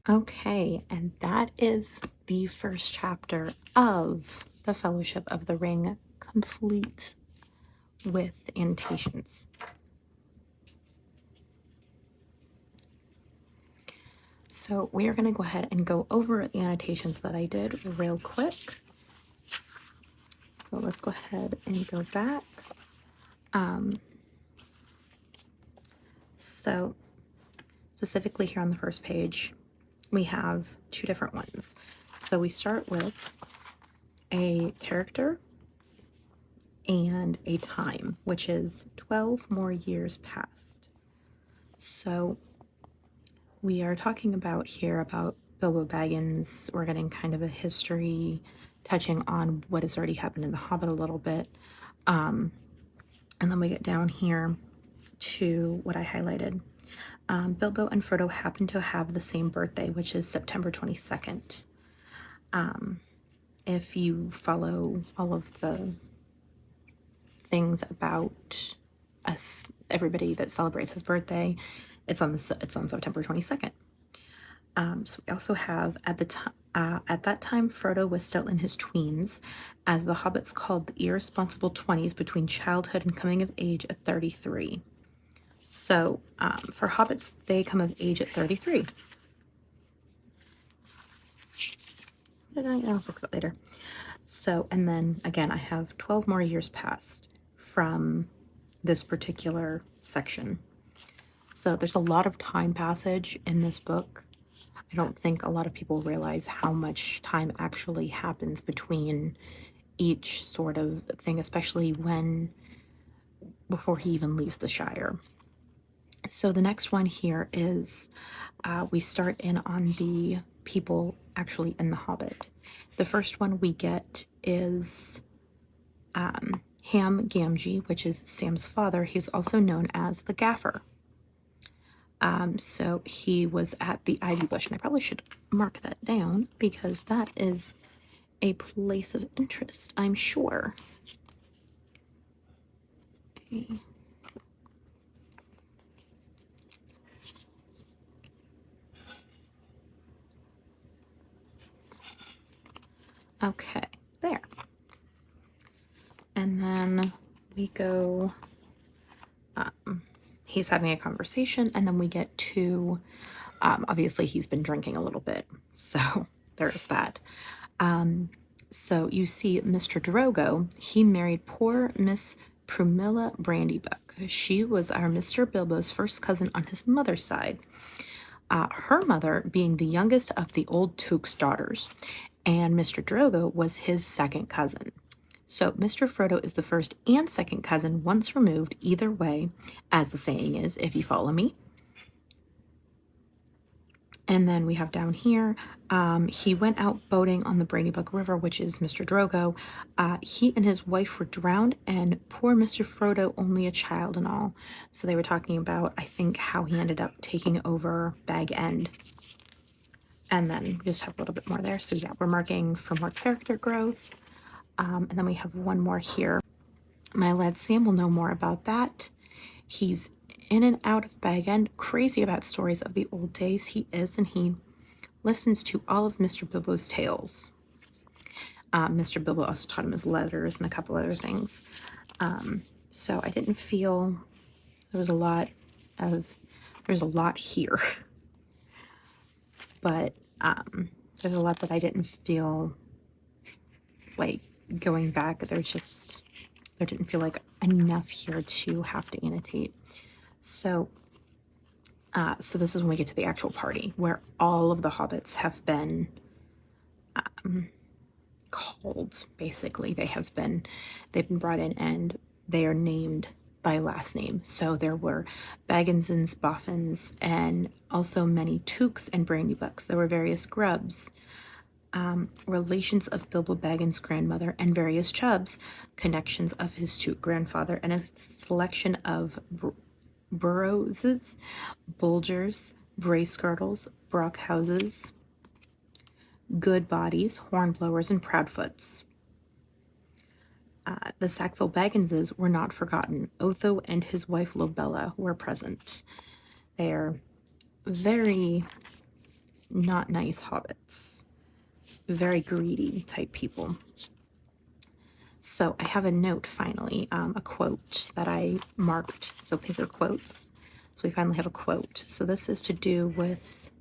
Okay, and that is the first chapter of the Fellowship of the Ring, complete with annotations. So we are going to go ahead and go over the annotations that I did real quick. So let's go ahead and go back. So specifically here on the first page, we have two different ones. So we start with a character and a time, which is 12 more years past. So we are talking about here about Bilbo Baggins. We're getting kind of a history, touching on what has already happened in The Hobbit a little bit. And then we get down here to what I highlighted. Bilbo and Frodo happen to have the same birthday, which is September 22nd. If you follow all of the things about us, everybody that celebrates his birthday, it's on September 22nd. So we also have at that time Frodo was still in his tweens, as the hobbits called the irresponsible 20s between childhood and coming of age at 33. So for hobbits, they come of age at 33. I'll fix it later. So, and then again, I have 12 more years passed from this particular section. So there's a lot of time passage in this book. I don't think a lot of people realize how much time actually happens between each sort of thing, especially before he even leaves the Shire. So the next one here is we start in on the people actually in The Hobbit. The first one we get is Ham Gamgee, which is Sam's father. He's also known as the Gaffer. So he was at the Ivy Bush, and I probably should mark that down because that is a place of interest, I'm sure. Okay. Okay, there. And then we go, he's having a conversation, and then we get to, obviously he's been drinking a little bit, so there's that. So you see Mr. Drogo, he married poor Miss Prumilla Brandybuck. She was our Mr. Bilbo's first cousin on his mother's side. Her mother being the youngest of the old Took's daughters, and Mr. Drogo was his second cousin. So Mr. Frodo is the first and second cousin once removed, either way, as the saying is, if you follow me. And then we have down here, he went out boating on the Brandybuck River, which is Mr. Drogo. He and his wife were drowned, and poor Mr. Frodo, only a child and all. So they were talking about, I think, how he ended up taking over Bag End. And then we just have a little bit more there. So yeah, we're marking for more character growth. And then we have one more here. My lad Sam will know more about that. He's in and out of Bag End, crazy about stories of the old days. He is, and he listens to all of Mr. Bilbo's tales. Mr. Bilbo also taught him his letters and a couple other things. So I didn't feel there's a lot here, but there's a lot that I didn't feel like going back. There didn't feel like enough here to have to annotate. So this is when we get to the actual party, where all of the hobbits have been called. Basically, they've been brought in, and they are named by last name. So there were Bagginsons, Boffins, and also many Tooks and Brandybucks. There were various Grubbs, relations of Bilbo Baggins' grandmother, and various Chubbs, connections of his Took grandfather, and a selection of Burrowses, Bulgers, Bracegirdles, Brockhouses, Goodbodies, Hornblowers, and Proudfoots. The Sackville Bagginses were not forgotten. Otho and his wife Lobella were present. They are very not nice hobbits. Very greedy type people. So I have a note finally, a quote that I marked, so paper quotes. So we finally have a quote. So this is to do with,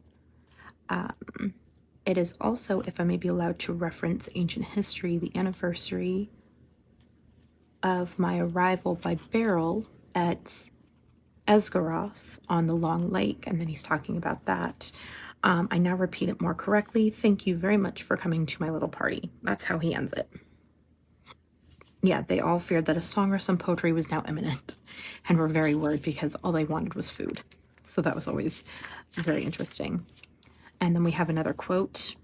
it is also, if I may be allowed to reference ancient history, the anniversary of my arrival by barrel at Esgaroth on the Long Lake, and then he's talking about that. I now repeat it more correctly. Thank you very much for coming to my little party. That's how he ends it. Yeah, they all feared that a song or some poetry was now imminent and were very worried because all they wanted was food. So that was always very interesting. And then we have another quote.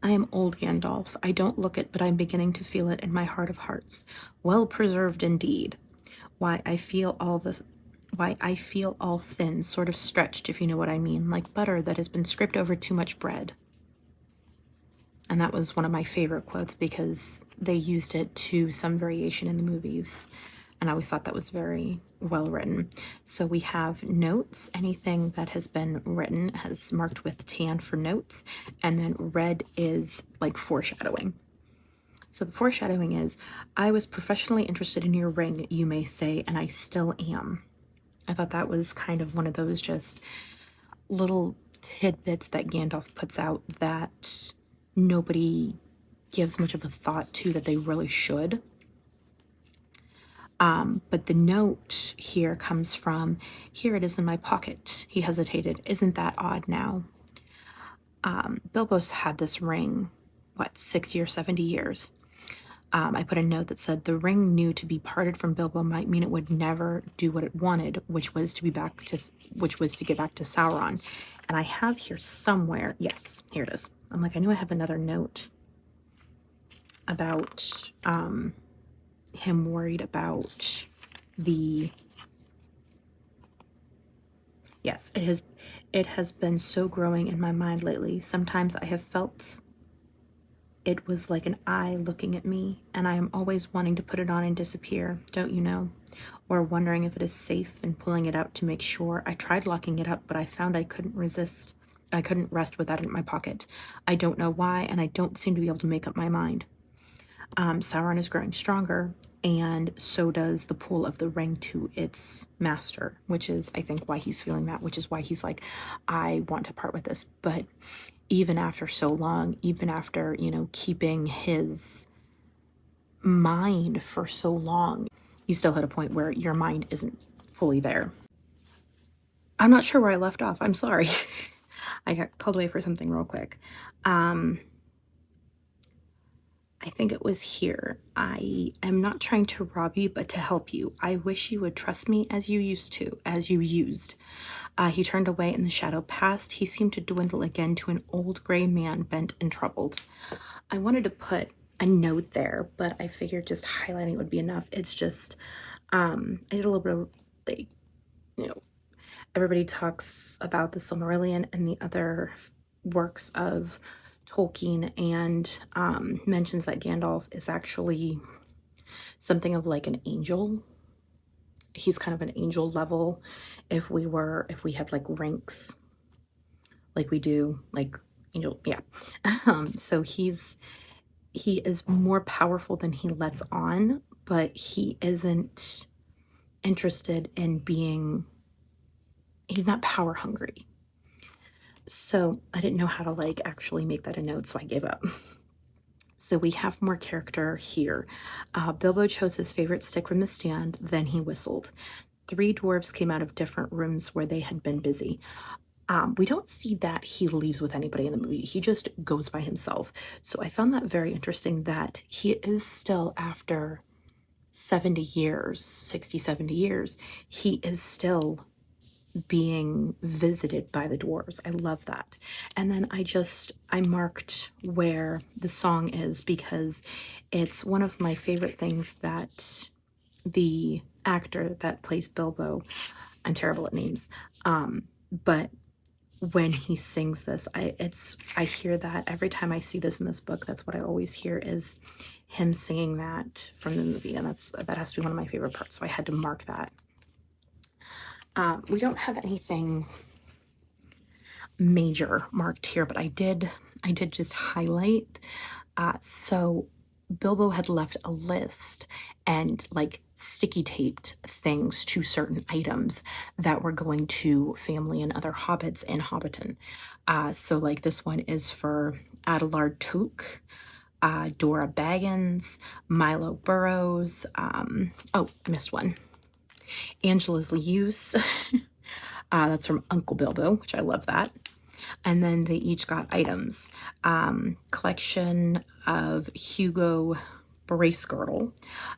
I am old, Gandalf. I don't look it, but I'm beginning to feel it in my heart of hearts. Well preserved indeed. Why I feel all thin, sort of stretched, if you know what I mean, like butter that has been scraped over too much bread. And that was one of my favorite quotes because they used it to some variation in the movies. And I always thought that was very well written. So we have notes. Anything that has been written has marked with tan for notes. And then red is like foreshadowing. So the foreshadowing is, I was professionally interested in your ring, you may say, and I still am. I thought that was kind of one of those just little tidbits that Gandalf puts out that nobody gives much of a thought to that they really should. But the note here comes from, here it is in my pocket. He hesitated. Isn't that odd now? Bilbo's had this ring, 60 or 70 years. I put a note that said the ring knew to be parted from Bilbo might mean it would never do what it wanted, which was to get back to Sauron. And I have here somewhere, yes, here it is. I'm like, I knew I have another note about him worried about the. Yes, it has been so growing in my mind lately. Sometimes I have felt it was like an eye looking at me, and I am always wanting to put it on and disappear, don't you know? Or wondering if it is safe and pulling it out to make sure. I tried locking it up, but I found I couldn't resist. I couldn't rest with that in my pocket. I don't know why, and I don't seem to be able to make up my mind. Sauron is growing stronger, and so does the pull of the ring to its master, which is, I think, why he's feeling that, which is why he's like, I want to part with this. But even after so long, even after, keeping his mind for so long, you still hit a point where your mind isn't fully there. I'm not sure where I left off. I'm sorry. I got called away for something real quick. I think it was here. I am not trying to rob you, but to help you. I wish you would trust me as you used. He turned away and the shadow passed. He seemed to dwindle again to an old gray man, bent and troubled. I wanted to put a note there, but I figured just highlighting would be enough. It's just, I did a little bit of, like, everybody talks about the Silmarillion and the other works of Tolkien and mentions that Gandalf is actually something of like an angel. He's kind of an angel level if we had like ranks like we do, like angel, yeah. So he is more powerful than he lets on, but he isn't interested in being, he's not power hungry. So I didn't know how to like actually make that a note, so I gave up. So we have more character here. Bilbo chose his favorite stick from the stand, then he whistled. 3 dwarves came out of different rooms where they had been busy. We don't see that he leaves with anybody in the movie. He just goes by himself. So I found that very interesting that he is still, after 70 years, 60, 70 years, he is still being visited by the dwarves. I love that. And then I marked where the song is because it's one of my favorite things that the actor that plays Bilbo, I'm terrible at names, but when he sings this, I hear that every time I see this in this book. That's what I always hear, is him singing that from the movie, and that has to be one of my favorite parts, so I had to mark that. We don't have anything. major marked here, but I did just highlight. So Bilbo had left a list and like sticky taped things to certain items that were going to family and other hobbits in Hobbiton. So like this one is for Adelard Took, Dora Baggins, Milo Burrows. Oh, I missed one. Angela's use. That's from Uncle Bilbo, which I love that. And then they each got items. Collection of Hugo brace girdle.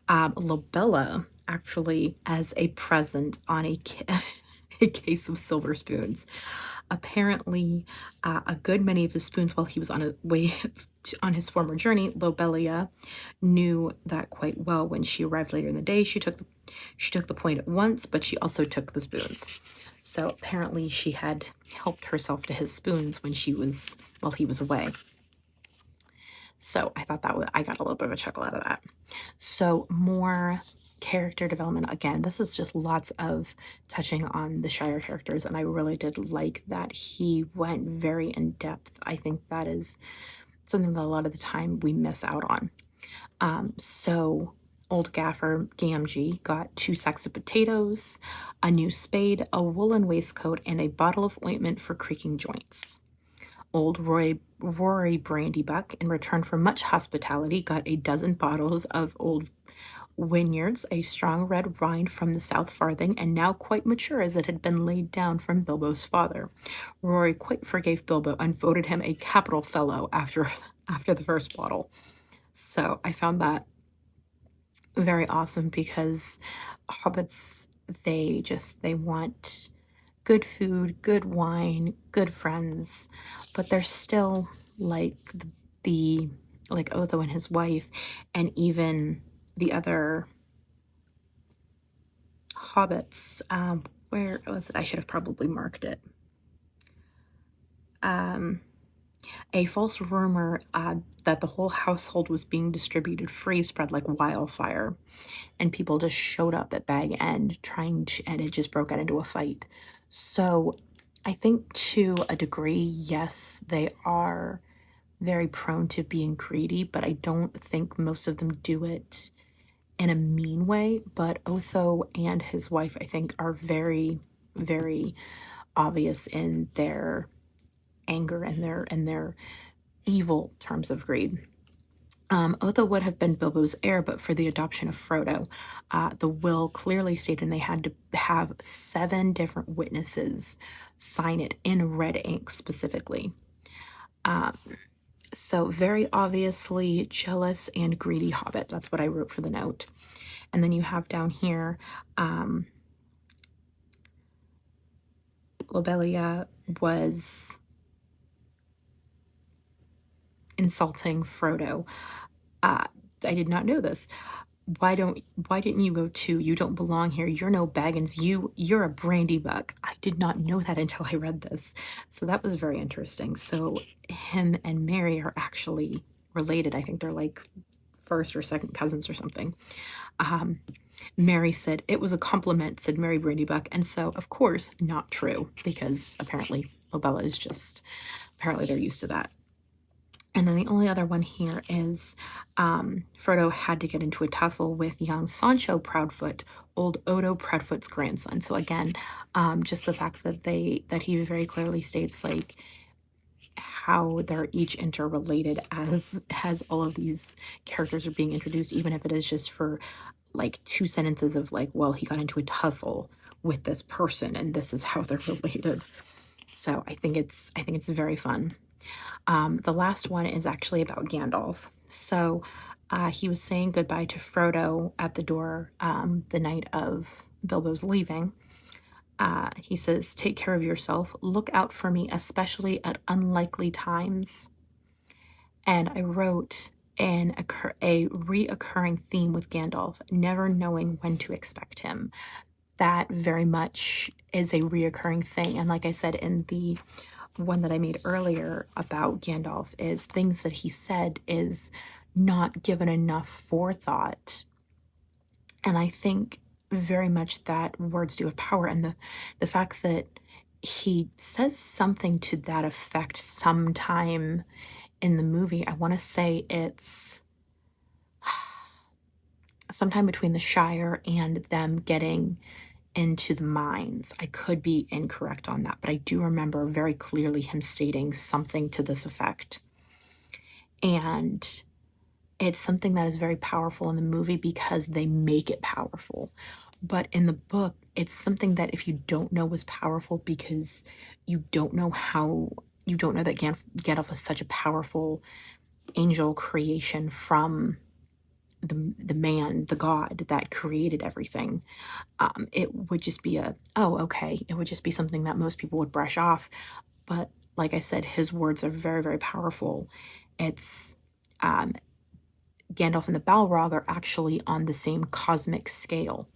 Lobella actually as a present on a, a case of silver spoons. Apparently, a good many of his spoons while he was on a way on his former journey, Lobelia knew that quite well. When she arrived later in the day, she took the point at once, but she also took the spoons. So apparently she had helped herself to his spoons when while he was away. So I thought I got a little bit of a chuckle out of that. So more character development. Again, this is just lots of touching on the Shire characters, and I really did like that he went very in depth. I think that is something that a lot of the time we miss out on. So old gaffer Gamgee got 2 sacks of potatoes, a new spade, a woolen waistcoat, and a bottle of ointment for creaking joints. Old Rory Brandybuck, in return for much hospitality, got a dozen bottles of old Wynyards, a strong red wine from the South Farthing, and now quite mature as it had been laid down from Bilbo's father. Rory quite forgave Bilbo and voted him a capital fellow after the first bottle. So I found that very awesome because hobbits, they want good food, good wine, good friends, but they're still like the like Otho and his wife, and even the other hobbits. Where was it? I should have probably marked it. A false rumor that the whole household was being distributed free spread like wildfire, and people just showed up at Bag End and it just broke out into a fight. So I think to a degree, yes, they are very prone to being greedy, but I don't think most of them do it in a mean way. But Otho and his wife, I think, are very, very obvious in their anger and their evil terms of greed. Otho would have been Bilbo's heir, but for the adoption of Frodo. The will clearly stated they had to have 7 different witnesses sign it in red ink specifically. So very obviously jealous and greedy hobbit. That's what I wrote for the note. And then you have down here, Lobelia was insulting Frodo. I did not know this. Why didn't you go too? You don't belong here. You're no Baggins. You're a Brandybuck. I did not know that until I read this. So that was very interesting. So him and Mary are actually related. I think they're like first or second cousins or something. Mary said, "It was a compliment," said Mary Brandybuck. And so, of course, not true, because apparently Lobella is apparently they're used to that. And then the only other one here is Frodo had to get into a tussle with young Sancho Proudfoot, old Odo Proudfoot's grandson. So again, just the fact that he very clearly states like how they're each interrelated as all of these characters are being introduced, even if it is just for like 2 sentences of like, well, he got into a tussle with this person and this is how they're related. So I think it's very fun. The last one is actually about Gandalf. So he was saying goodbye to Frodo at the door the night of Bilbo's leaving. He says, "Take care of yourself. Look out for me, especially at unlikely times." And I wrote a reoccurring theme with Gandalf, never knowing when to expect him. That very much is a reoccurring thing. And like I said in the one that I made earlier about Gandalf, is things that he said is not given enough forethought. And I think very much that words do have power, and the fact that he says something to that effect sometime in the movie. I want to say it's sometime between the Shire and them getting into the mines. I could be incorrect on that, but I do remember very clearly him stating something to this effect. And it's something that is very powerful in the movie because they make it powerful. But in the book, it's something that if you don't know was powerful because you don't know that Gandalf was such a powerful angel creation from the man, the god that created everything. It would just be oh, okay. It would just be something that most people would brush off. But like I said, his words are very, very powerful. It's Gandalf and the Balrog are actually on the same cosmic scale,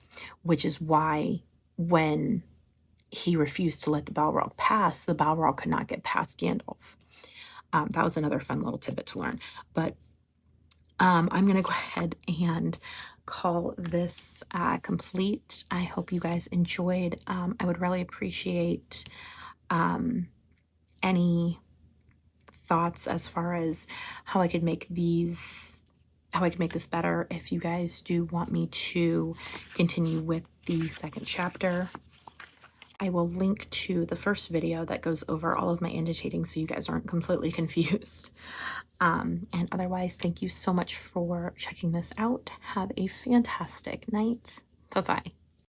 which is why when he refused to let the Balrog pass, the Balrog could not get past Gandalf. That was another fun little tidbit to learn. But I'm going to go ahead and call this complete. I hope you guys enjoyed. I would really appreciate any thoughts as far as how I could make this better. If you guys do want me to continue with the second chapter, I will link to the first video that goes over all of my annotating so you guys aren't completely confused. And otherwise, thank you so much for checking this out. Have a fantastic night. Bye-bye.